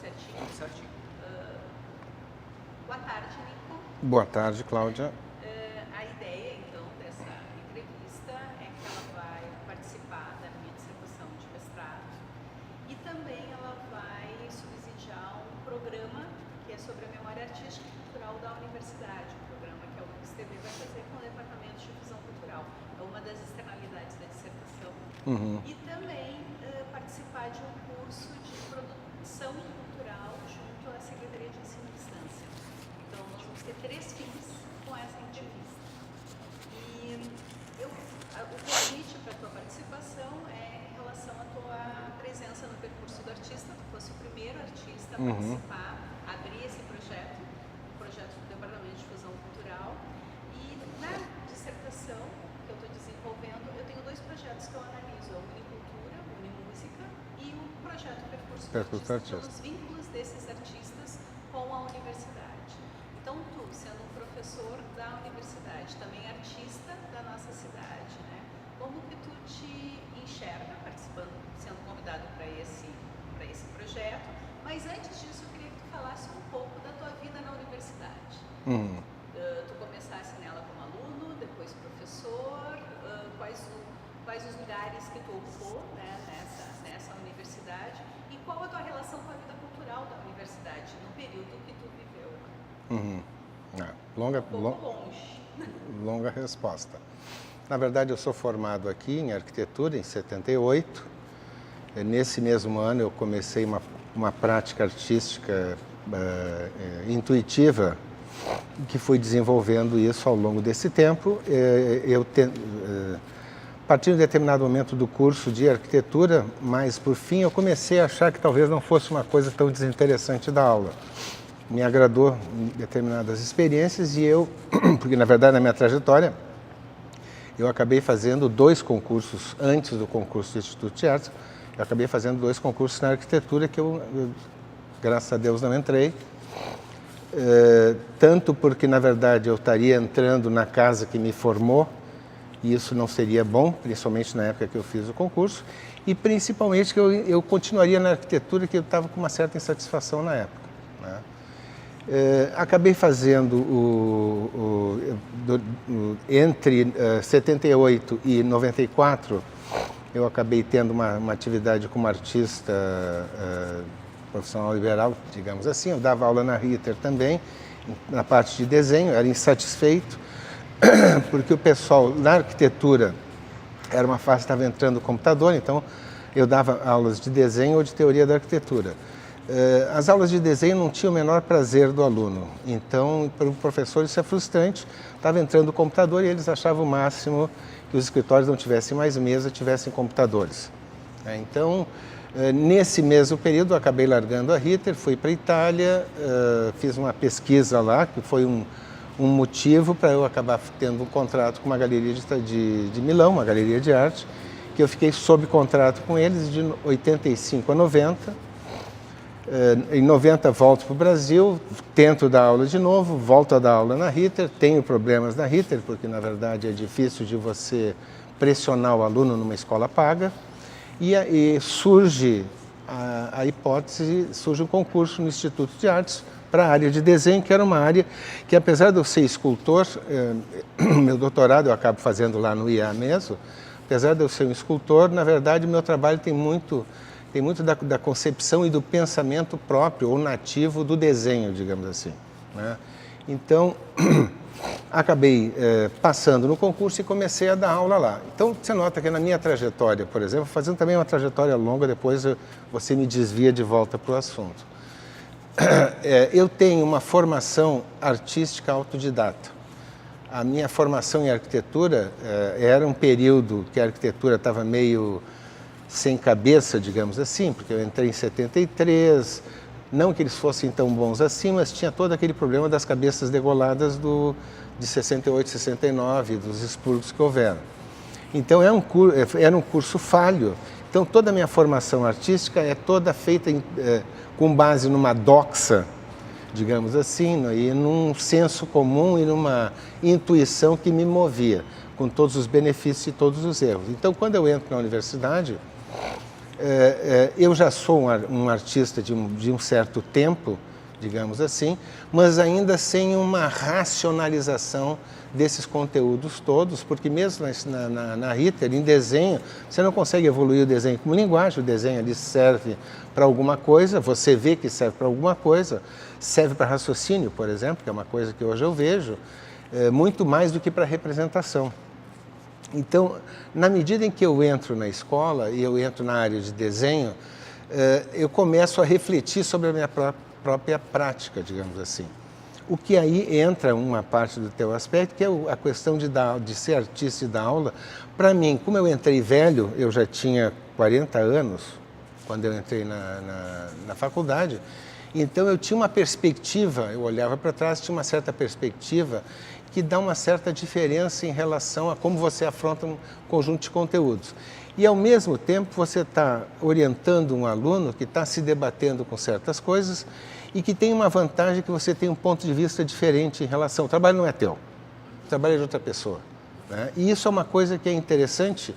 certinho? Tudo certinho. Boa tarde, Nico. Boa tarde, Cláudia. A ideia, então, dessa entrevista é que ela vai participar da minha dissertação de mestrado e também ela vai subsidiar um programa que é sobre a memória artística e cultural da universidade, um programa que a UniCTV vai fazer com o Departamento de Difusão Cultural. É uma das externalidades da dissertação. E também participar de um curso de produção cultural junto à Secretaria de Ensino à Distância. Então, nós vamos ter 3 fins com essa entrevista. E o convite para a tua participação é em relação à tua presença no percurso do artista. Tu fosse o primeiro artista a participar, abrir esse projeto, um projeto do Departamento de Difusão Cultural. E na dissertação que eu estou desenvolvendo, eu tenho 2 projetos que eu analiso, a Unicultura, a Unimúsica e o projeto Percurso do Artista, os vínculos desses artistas com a universidade. Então, tu, sendo um professor da universidade, também artista da nossa cidade, né? Como que tu te enxerga participando, sendo convidado para esse projeto? Mas antes disso, eu queria que tu falasse um pouco da tua vida na universidade. Tu começasse nela como aluno, depois professor, quais os lugares que tu ocupou, né, nessa universidade e qual a tua relação com a vida cultural da universidade no período que tu viveu? Longa resposta. Na verdade, eu sou formado aqui em arquitetura em 78. Nesse mesmo ano, eu comecei uma prática artística intuitiva que fui desenvolvendo isso ao longo desse tempo. A partir de um determinado momento do curso de arquitetura, mas por fim eu comecei a achar que talvez não fosse uma coisa tão desinteressante da aula. Me agradou em determinadas experiências e eu, porque na verdade na minha trajetória, eu acabei fazendo 2 concursos antes do concurso do Instituto de Artes. Eu acabei fazendo 2 concursos na arquitetura que eu graças a Deus, não entrei. Tanto porque, na verdade, eu estaria entrando na casa que me formou, e isso não seria bom, principalmente na época que eu fiz o concurso, e principalmente que eu continuaria na arquitetura, que eu estava com uma certa insatisfação na época, né? Acabei fazendo entre 78 e 94, eu acabei tendo uma atividade como artista profissional liberal, digamos assim. Eu dava aula na Ritter também, na parte de desenho, era insatisfeito, porque o pessoal na arquitetura era uma fase que estava entrando o computador, então eu dava aulas de desenho ou de teoria da arquitetura. As aulas de desenho não tinham o menor prazer do aluno, então para o professor isso é frustrante. Estava entrando o computador e eles achavam o máximo que os escritórios não tivessem mais mesa, tivessem computadores. Então, nesse mesmo período, eu acabei largando a Ritter, fui para a Itália, fiz uma pesquisa lá, que foi um motivo para eu acabar tendo um contrato com uma galeria de Milão, uma galeria de arte, que eu fiquei sob contrato com eles de 85 a 90. Em 90 volto para o Brasil, tento dar aula de novo, volto a dar aula na Ritter, tenho problemas na Ritter, porque na verdade é difícil de você pressionar o aluno numa escola paga, e surge a hipótese, surge um concurso no Instituto de Artes para a área de desenho, que era uma área que, apesar de eu ser escultor, meu doutorado eu acabo fazendo lá no IA mesmo, apesar de eu ser um escultor, na verdade o meu trabalho tem muito da concepção e do pensamento próprio ou nativo do desenho, digamos assim, né? Então, acabei passando no concurso e comecei a dar aula lá. Então, você nota que na minha trajetória, por exemplo, fazendo também uma trajetória longa, depois você me desvia de volta para o assunto. Eu tenho uma formação artística autodidata. A minha formação em arquitetura era um período que a arquitetura estava meio sem cabeça, digamos assim, porque eu entrei em 73, não que eles fossem tão bons assim, mas tinha todo aquele problema das cabeças degoladas de 68, 69, dos expurgos que houveram. Então era um curso falho. Então toda a minha formação artística é toda feita com base numa doxa, digamos assim, e num senso comum e numa intuição que me movia, com todos os benefícios e todos os erros. Então quando eu entro na universidade, eu já sou um artista de um certo tempo, digamos assim, mas ainda sem uma racionalização desses conteúdos todos, porque mesmo na Ritter, em desenho, você não consegue evoluir o desenho como linguagem, o desenho ali serve para alguma coisa, você vê que serve para alguma coisa, serve para raciocínio, por exemplo, que é uma coisa que hoje eu vejo, muito mais do que para representação. Então, na medida em que eu entro na escola e eu entro na área de desenho, eu começo a refletir sobre a minha própria prática, digamos assim. O que aí entra uma parte do teu aspecto, que é a questão de ser artista e dar aula. Para mim, como eu entrei velho, eu já tinha 40 anos, quando eu entrei na faculdade, então eu tinha uma perspectiva, eu olhava para trás, tinha uma certa perspectiva que dá uma certa diferença em relação a como você afronta um conjunto de conteúdos. E, ao mesmo tempo, você está orientando um aluno que está se debatendo com certas coisas e que tem uma vantagem que você tem um ponto de vista diferente em relação... O trabalho não é teu, o trabalho é de outra pessoa, né? E isso é uma coisa que é interessante,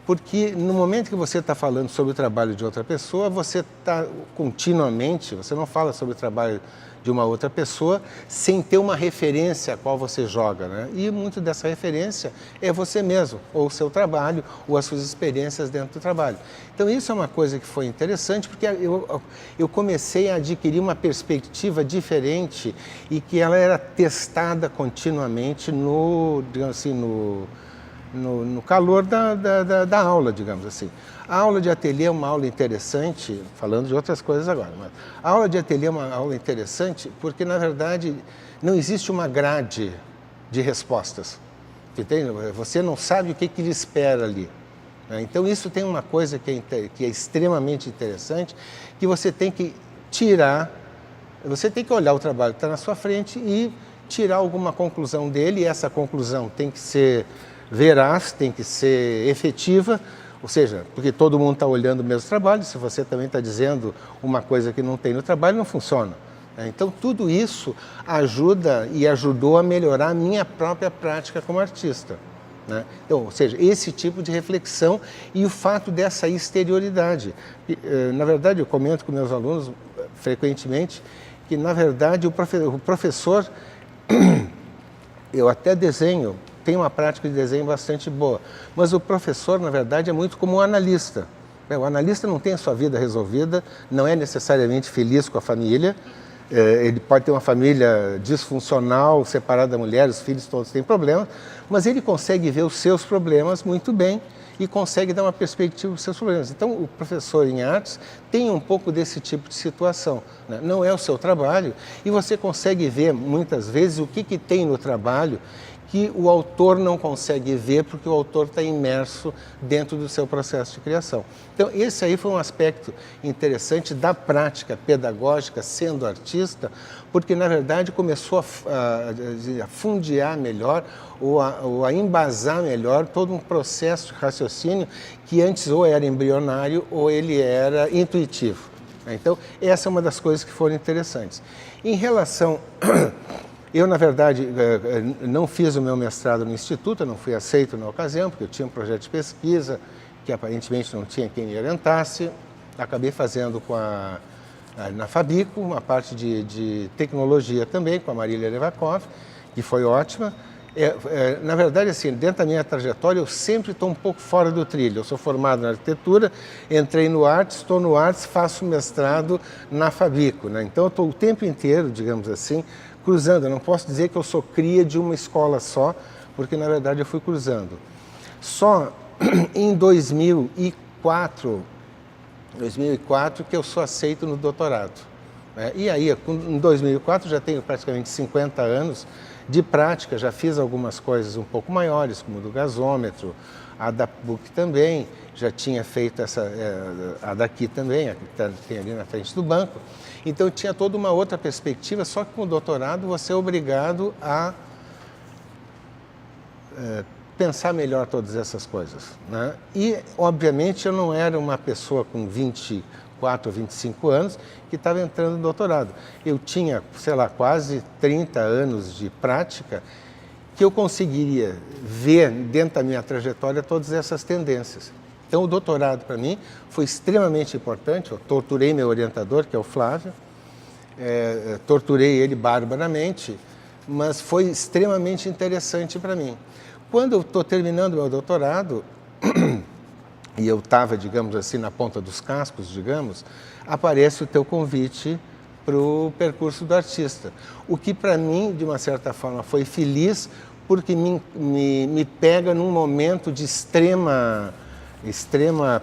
porque no momento que você está falando sobre o trabalho de outra pessoa, você está continuamente, você não fala sobre o trabalho de uma outra pessoa sem ter uma referência a qual você joga, né? E muito dessa referência é você mesmo, ou o seu trabalho, ou as suas experiências dentro do trabalho. Então isso é uma coisa que foi interessante, porque eu comecei a adquirir uma perspectiva diferente e que ela era testada continuamente digamos assim, no calor da aula, digamos assim. A aula de ateliê é uma aula interessante, falando de outras coisas agora, mas a aula de ateliê é uma aula interessante porque, na verdade, não existe uma grade de respostas, entende? Você não sabe o que lhe espera ali, né? Então, isso tem uma coisa que é extremamente interessante, que você tem que tirar, você tem que olhar o trabalho que está na sua frente e tirar alguma conclusão dele, e essa conclusão tem que ser veraz, tem que ser efetiva, ou seja, porque todo mundo está olhando o mesmo trabalho, se você também está dizendo uma coisa que não tem no trabalho, não funciona. Então, tudo isso ajuda e ajudou a melhorar a minha própria prática como artista, né? Então, ou seja, esse tipo de reflexão e o fato dessa exterioridade. Na verdade, eu comento com meus alunos frequentemente que, na verdade, o professor, eu até desenho, tem uma prática de desenho bastante boa, mas o professor, na verdade, é muito como um analista. O analista não tem a sua vida resolvida, não é necessariamente feliz com a família, ele pode ter uma família disfuncional, separada da mulher, os filhos todos têm problemas, mas ele consegue ver os seus problemas muito bem e consegue dar uma perspectiva dos seus problemas. Então, o professor em artes tem um pouco desse tipo de situação, né? Não é o seu trabalho e você consegue ver, muitas vezes, o que tem no trabalho que o autor não consegue ver porque o autor está imerso dentro do seu processo de criação. Então, esse aí foi um aspecto interessante da prática pedagógica sendo artista, porque, na verdade, começou a fundear melhor ou a embasar melhor todo um processo de raciocínio que antes ou era embrionário ou ele era intuitivo. Então, essa é uma das coisas que foram interessantes. Em relação... Eu, na verdade, não fiz o meu mestrado no Instituto, eu não fui aceito na ocasião, porque eu tinha um projeto de pesquisa que aparentemente não tinha quem me orientasse. Acabei fazendo na Fabico, uma parte de tecnologia também, com a Marília Levakov, que foi ótima. Na verdade, assim, dentro da minha trajetória, eu sempre estou um pouco fora do trilho. Eu sou formado na arquitetura, entrei no Artes, estou no Artes, faço mestrado na Fabico, né? Então, eu estou o tempo inteiro, digamos assim, cruzando. Eu não posso dizer que eu sou cria de uma escola só, porque, na verdade, eu fui cruzando. Só em 2004 que eu sou aceito no doutorado, né? E aí, em 2004, já tenho praticamente 50 anos de prática, já fiz algumas coisas um pouco maiores, como o do gasômetro, a da PUC também, já tinha feito a daqui também, a que tem ali na frente do banco. Então, tinha toda uma outra perspectiva, só que com o doutorado você é obrigado a pensar melhor todas essas coisas, né? E, obviamente, eu não era uma pessoa com 24 ou 25 anos que estava entrando no doutorado. Eu tinha, sei lá, quase 30 anos de prática que eu conseguiria ver dentro da minha trajetória todas essas tendências. Então, o doutorado, para mim, foi extremamente importante. Eu torturei meu orientador, que é o Flávio, torturei ele barbaramente, mas foi extremamente interessante para mim. Quando eu estou terminando meu doutorado, e eu estava, digamos assim, na ponta dos cascos, digamos, aparece o teu convite para o percurso do artista. O que, para mim, de uma certa forma, foi feliz, porque me pega num momento de extrema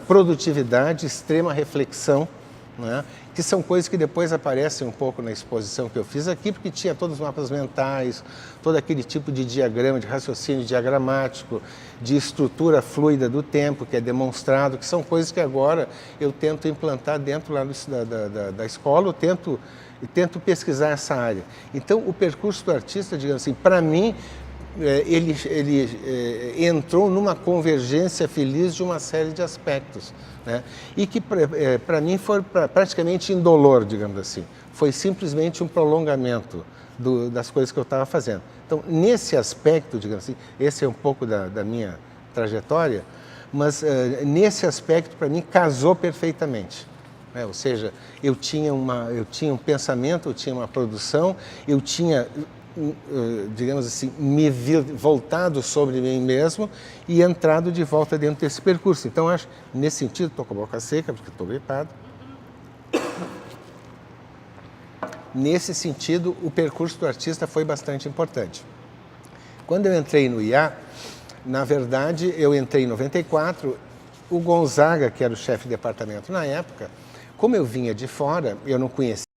produtividade, extrema reflexão, né? Que são coisas que depois aparecem um pouco na exposição que eu fiz aqui, porque tinha todos os mapas mentais, todo aquele tipo de diagrama, de raciocínio diagramático, de estrutura fluida do tempo, que é demonstrado, que são coisas que agora eu tento implantar dentro lá da escola, eu tento pesquisar essa área. Então, o percurso do artista, digamos assim, para mim, ele entrou numa convergência feliz de uma série de aspectos, né? E que para mim foi praticamente indolor, digamos assim. Foi simplesmente um prolongamento das coisas que eu estava fazendo. Então, nesse aspecto, digamos assim, esse é um pouco da minha trajetória, mas nesse aspecto, para mim, casou perfeitamente. Ou seja, eu tinha um pensamento, eu tinha uma produção, eu tinha, digamos assim, me voltado sobre mim mesmo e entrado de volta dentro desse percurso. Então, acho, nesse sentido, estou com a boca seca, porque estou gripado. Nesse sentido, o percurso do artista foi bastante importante. Quando eu entrei no IA, na verdade, eu entrei em 94, o Gonzaga, que era o chefe de departamento na época, como eu vinha de fora, eu não conhecia